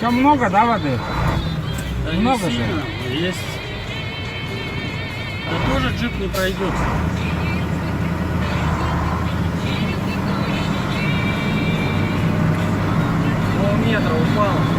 Еще много, да, воды? Да Много не же? сильно, но есть. Да тоже джип не пройдет. Полметра упал.